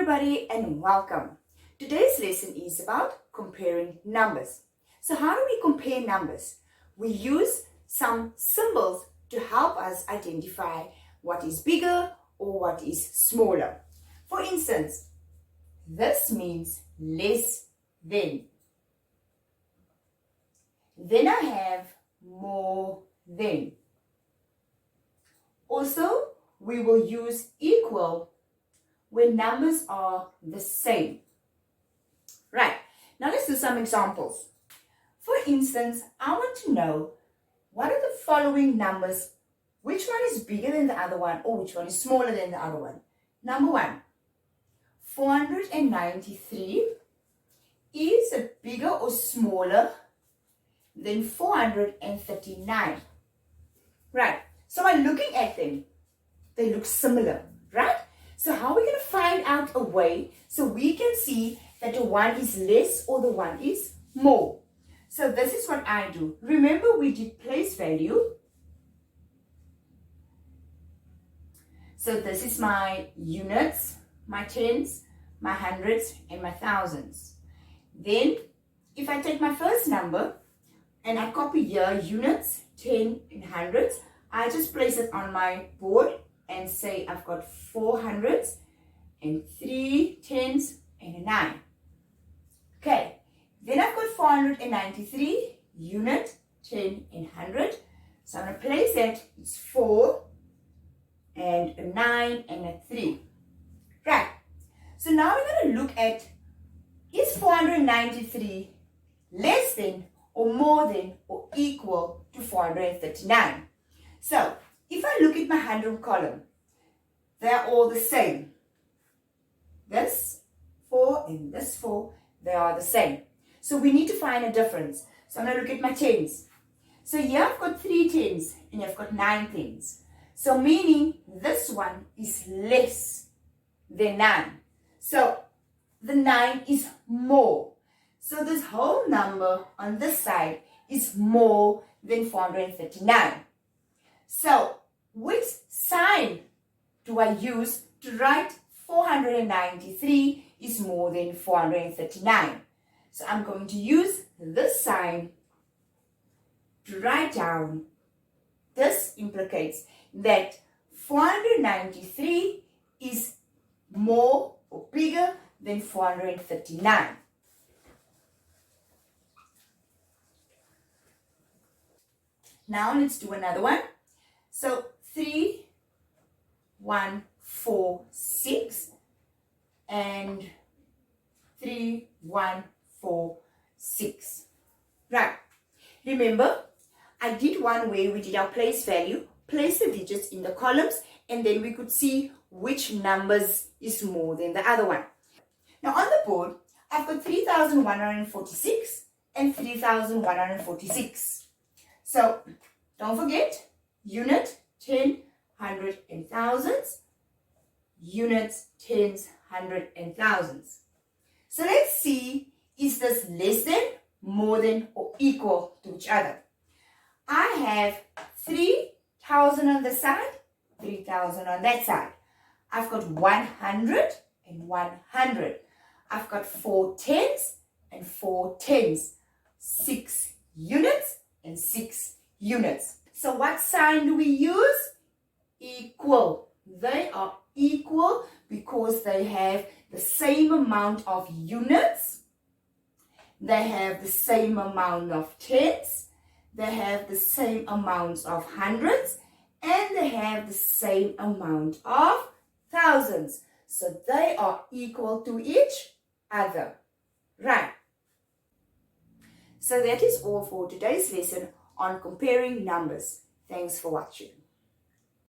everybody and welcome. Today's lesson is about comparing numbers. So how do we compare numbers? We use some symbols to help us identify what is bigger or what is smaller. For instance, this means less than. Then I have more than. Also, we will use equal when numbers are the same. Right, now let's do some examples. For instance, I want to know what are the following numbers, which one is bigger than the other one or which one is smaller than the other one. Number one, 493 is it bigger or smaller than 439? Right, so by looking at them, they look similar, right? So how are we going to find out a way so we can see that the one is less or the one is more? So this is what I do. Remember, we did place value. So this is my units, my tens, my hundreds, and my thousands. Then, if I take my first number and I copy here units, 10 and hundreds, I just place it on my board and say I've got 4 hundreds and 3 tens and a 9. Okay, then I've got 493 unit, 10 and 100. So I'm going to place that. It's 4 and a 9 and a 3. Right, so now we're going to look at, is 493 less than or more than or equal to 439? So if I look at my 100 column, they're all the same. This 4 and this 4, they are the same. So we need to find a difference. So I'm going to look at my tens. So here I've got 3 tens and I've got 9 tens. So meaning this one is less than 9. So the 9 is more. So this whole number on this side is more than 439. So which sign do I use to write 493 is more than 439? So I'm going to use this sign to write down. This implicates that 493 is more or bigger than 439. Now let's do another one. So 3, 1, 4, 6 and 3, 1, 4, 6. Right. Remember, I did one where we did our place value, place the digits in the columns, and then we could see which numbers is more than the other one. Now on the board, I've got 3,146 and 3,146. So don't forget, unit, 10, 100 and thousands, units, tens, 100 and thousands. So let's see, is this less than, more than, or equal to each other? I have 3,000 on this side, 3,000 on that side. I've got 100 and 100. I've got 4 tens and 4 tens, 6 units and 6 units. So what sign do we use? Equal. They are equal because they have the same amount of units. They have the same amount of tens. They have the same amounts of hundreds. And they have the same amount of thousands. So they are equal to each other. Right. So that is all for today's lesson on comparing numbers. Thanks for watching.